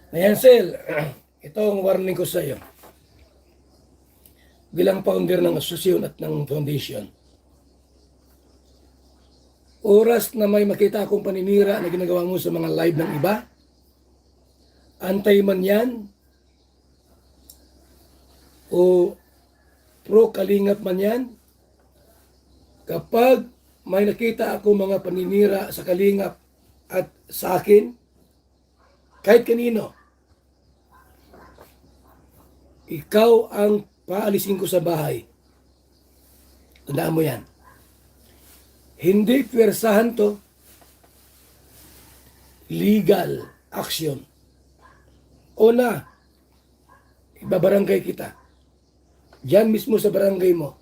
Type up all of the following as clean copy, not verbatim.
Ayan, Sel. Ito ang warning ko sa iyo. Bilang founder ng asosasyon at ng foundation. Oras na may makita akong paninira na ginagawa mo sa mga live ng iba, antay man yan, o pro kalingap man yan, kapag may nakita ako mga paninira sa kalingap at sa akin, kahit kanino, ikaw ang paalisin ko sa bahay. Tandaan mo yan. Hindi pwersahan to. Legal action. Una, ibabarangay kita. Diyan mismo sa barangay mo.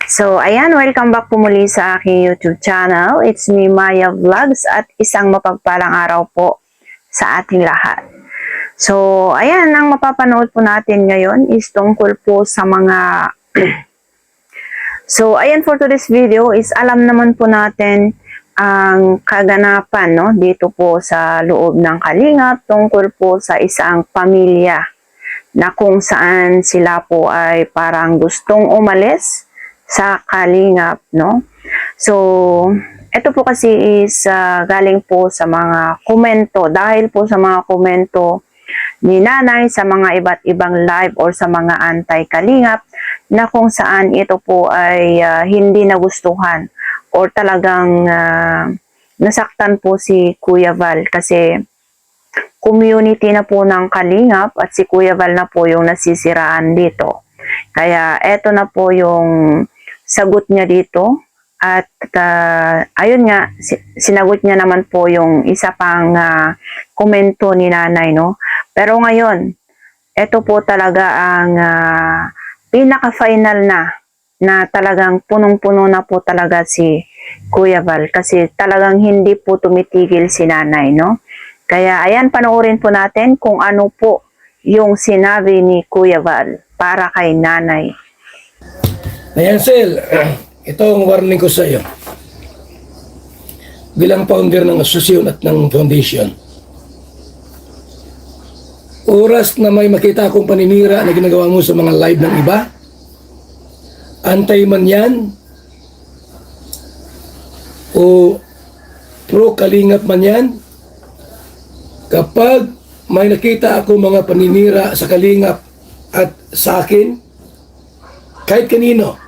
So, ayan, welcome back po muli sa aking YouTube channel. It's me, Maya Vlogs, at isang mapagpalang araw po sa ating lahat. So, ayan, ang mapapanood po natin ngayon is tungkol po sa mga... So, ayan, for today's video is alam naman po natin ang kaganapan, no, dito po sa loob ng Kalingap tungkol po sa isang pamilya na kung saan sila po ay parang gustong umalis sa Kalingap, no? So, ito po kasi is galing po sa mga komento, dahil po sa mga komento ni Nanay sa mga iba't ibang live or sa mga anti-Kalingap na kung saan ito po ay hindi nagustuhan or talagang nasaktan po si Kuya Val kasi community na po ng Kalingap at si Kuya Val na po yung nasisiraan dito. Kaya eto na po yung sagot niya dito at ayun nga, sinagot niya naman po yung isa pang komento ni Nanay, no? Pero ngayon, ito po talaga ang pinaka-final na talagang punong-puno na po talaga si Kuya Val kasi talagang hindi po tumitigil si Nanay, no? Kaya ayan, panoorin po natin kung ano po yung sinabi ni Kuya Val para kay Nanay. Ayan, Sel. Ito ang warning ko sa iyo. Bilang founder ng asosasyon at ng foundation. Oras na may makita akong paninira na ginagawa mo sa mga live ng iba, antay man yan, o pro kalingap man yan, kapag may nakita ako mga paninira sa kalingap at sa akin, kahit kanino,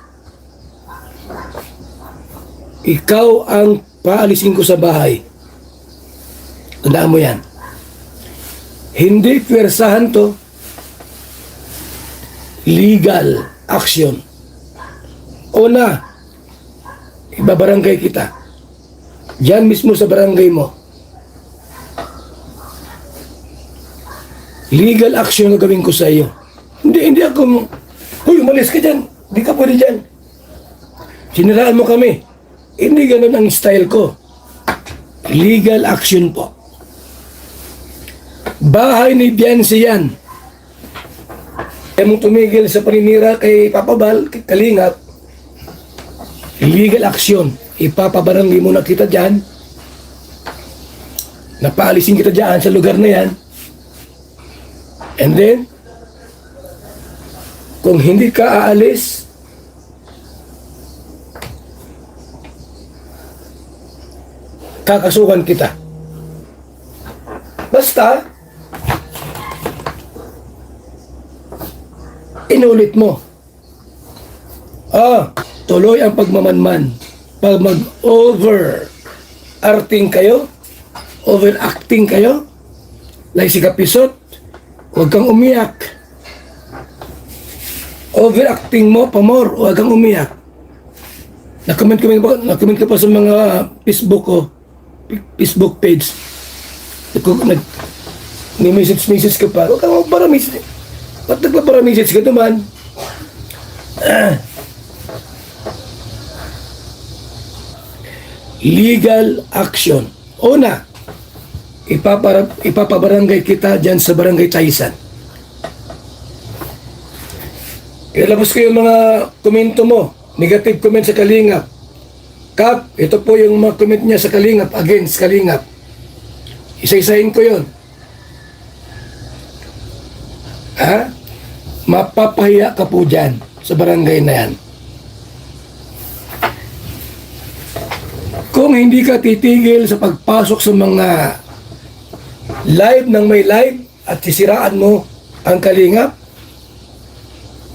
ikaw ang paalisin ko sa bahay. Tandaan mo yan. Hindi pwersahan to. Legal action. Una, ibabarangay kita. Diyan mismo sa barangay mo. Legal action na gawin ko sa iyo. Hindi ako, huy, umalis ka dyan. Hindi ka pwede dyan. Siniraan mo kami. Hindi ganun ang style ko. Legal action po. Bahay ni Biancy yan. Kaya mong tumigil sa paninira kay Papa Val, kay Kalingap, legal action. Ipapabarangay mo na kita dyan. Napaalisin kita dyan sa lugar na yan. And then, kung hindi ka aalis, kakasuhan kita. Basta, inulit mo. Tuloy ang pagmamanman. Pag mag-over-acting kayo, overacting kayo, like si Kapisot, huwag kang umiyak. Overacting mo, pamor, huwag kang umiyak. Na-comment ka pa sa mga Facebook page. Nag-message ka pa. Huwag kang magpara-message. Ba't nagpapara-message ka naman? Legal action. Una, ipapabarangay kita dyan sa barangay Taisan. Ilabas ko yung mga komento mo. Negative comment sa Kalingap. Kap, ito po yung mga comment niya sa Kalingap, against Kalingap. Isa-isahin ko yon. Ha? Mapapahiya ka po dyan sa barangay na yan. Kung hindi ka titigil sa pagpasok sa mga live ng may live at sisiraan mo ang kalingap,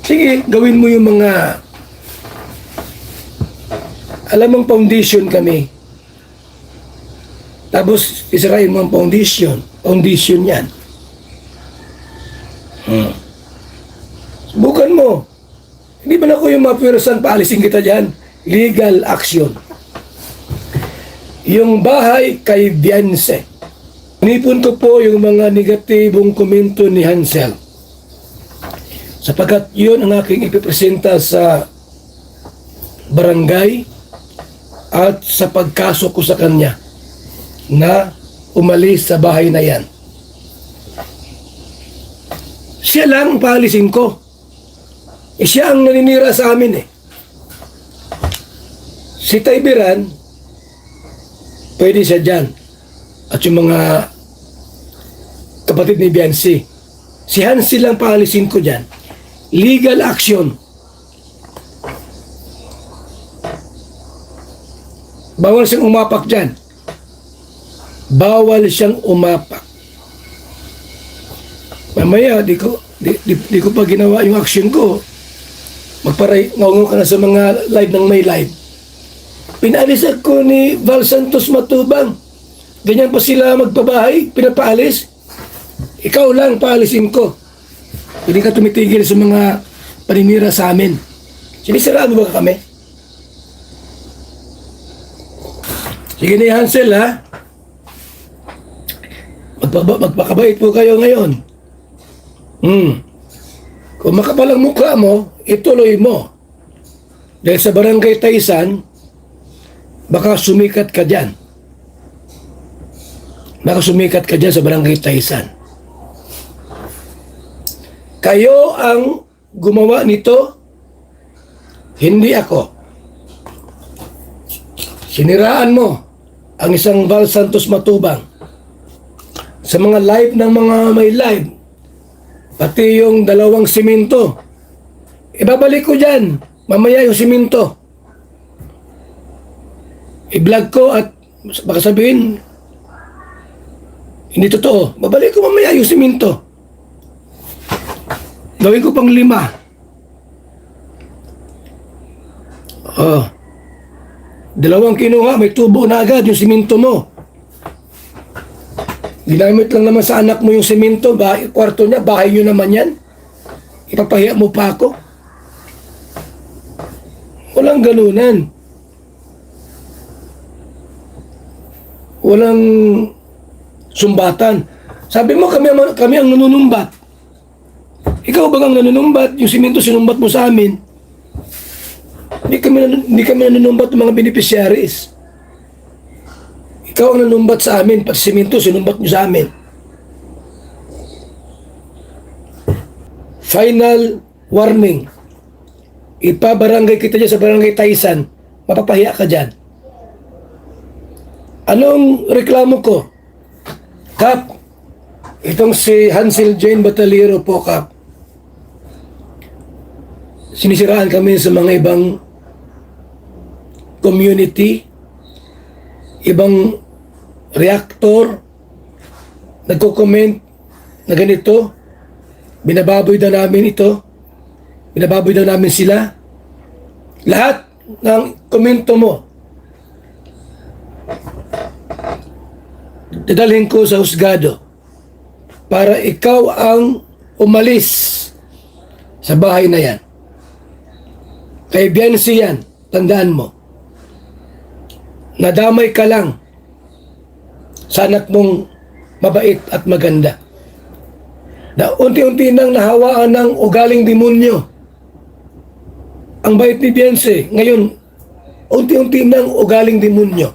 sige, gawin mo yung mga alam mong foundation kami. Tapos isirain mo ang foundation. Foundation yan. Subukan mo. Hindi ba na ako yung mapirasan, paalisin kita dyan? Legal action. Yung bahay kay Bianse. Nipon ko po yung mga negatibong komento ni Hansel. Sapagkat yun ang aking ipipresenta sa barangay at sa pagkaso ko sa kanya na umalis sa bahay na yan. Siya lang paalisin ko. Siya ang naninira sa amin eh. Si Taybiran, pwede siya dyan. At yung mga kapatid ni Biancy. Si Hansel lang paalisin ko dyan. Legal action. Bawal siyang umapak dyan. Bawal siyang umapak. Mamaya, di ko pa ginawa yung action ko. Ngaw ka na sa mga live ng may live. Pinalis ako ni Val Santos Matubang. Ganyan pa sila magpabahay, pinapaalis. Ikaw lang paalisin ko. Hindi ka tumitigil sa mga paninira sa amin. Sinisiraan mo ba kami? Sige ni Hansel ha. Magpakabait po kayo ngayon. Kung makapal ang mukha mo, ituloy mo. Dahil sa barangay Taysan, baka sumikat ka dyan. Baka sumikat ka dyan sa barangay Taysan. Kayo ang gumawa nito, hindi ako. Siniraan mo ang isang Val Santos Matubang sa mga live ng mga may live, pati yung 2 simento. Ibabalik ko dyan mamaya yung simento. I-vlog ko at baka sabihin hindi totoo. Babalik ko mamaya yung simento. Gawin ko pang 5. Oh. 2 kinuha, may tubo na agad yung simento mo. Ginamit lang naman sa anak mo yung simento, kwarto niya, bahay nyo naman yan. Ipapahiya mo pa ako. Walang ganunan. Walang sumbatan. Sabi mo, kami ang nanunumbat. Ikaw ba ang nanunumbat? Yung simento sinumbat mo sa amin. Hindi kami nanunumbat ng mga beneficiaries. Ikaw ang nanumbat sa amin, pati simento sinumbat nyo sa amin. Final warning. Ipabarangay kita dyan sa barangay Taysan, mapapahiya ka dyan. Anong reklamo ko? Kap, itong si Hansel Jane Batalero po, Kap. Sinisiraan kami sa mga ibang community, ibang reactor, nagko-comment na ganito, binababoy daw namin ito, binababoy daw namin sila. Lahat ng komento mo, dadalhin ko sa husgado para ikaw ang umalis sa bahay na yan. Kay Biancy yan, tandaan mo. Nadamay ka lang sa anak mong mabait at maganda. Na unti-unti nang nahawaan ng ugaling demonyo. Ang bait ni Biancy, ngayon, unti-unti nang ugaling demonyo.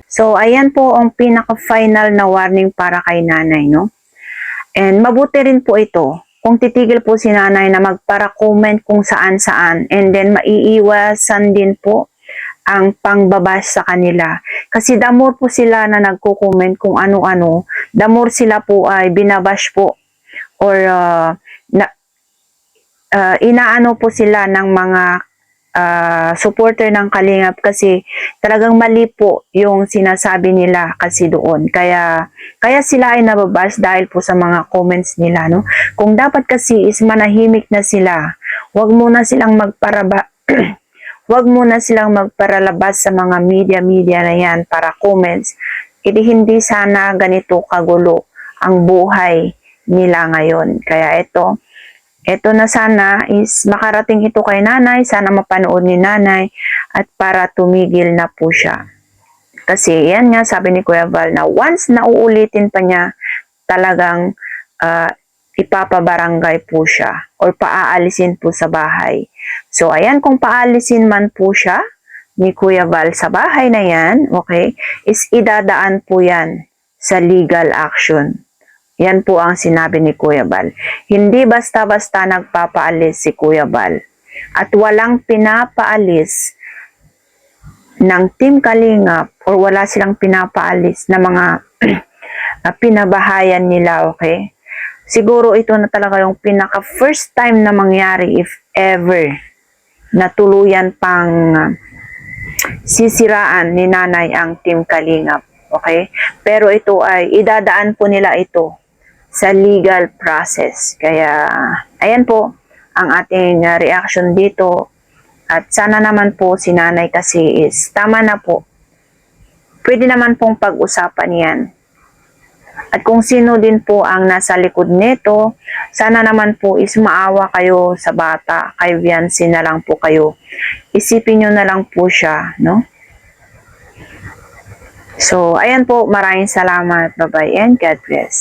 So, ayan po ang pinaka-final na warning para kay nanay, no? And mabuti rin po ito kung titigil po si nanay na magpara-comment kung saan-saan, and then maiiwasan din po ang pangbabash sa kanila. Kasi the more po sila na nagko-comment kung ano-ano, the more sila po ay binabash po or inaano po sila ng mga supporter ng Kalingap kasi talagang mali po yung sinasabi nila kasi doon. Kaya sila ay nababash dahil po sa mga comments nila, no? Kung dapat kasi is manahimik na sila, wag muna silang wag muna silang magparalabas sa mga media na yan para comments. Hindi sana ganito kagulo ang buhay nila ngayon. Kaya ito na sana is makarating ito kay nanay, sana mapanood ni nanay at para tumigil na po siya. Kasi yan nga sabi ni Kuya Val na once na uulitin pa niya, talagang ipapabarangay po siya or paaalisin po sa bahay. So ayan, kung paalisin man po siya ni Kuya Val sa bahay na yan, okay, is idadaan po yan sa legal action. Yan po ang sinabi ni Kuya Val. Hindi basta-basta nagpapaalis si Kuya Val. At walang pinapaalis ng Team Kalingap or wala silang pinapaalis na mga pinabahayan nila, okay? Siguro ito na talaga yung pinaka first time na mangyari if ever na tuluyan pang sisiraan ni nanay ang Team Kalingap, okay? Pero ito ay idadaan po nila ito sa legal process. Kaya ayan po ang ating reaction dito at sana naman po si nanay kasi is tama na po. Pwede naman pong pag-usapan yan. At kung sino din po ang nasa likod nito, sana naman po is maawa kayo sa bata, kay Viancy na lang po kayo. Isipin nyo na lang po siya, no? So, ayan po, maraming salamat. Bye-bye and God bless.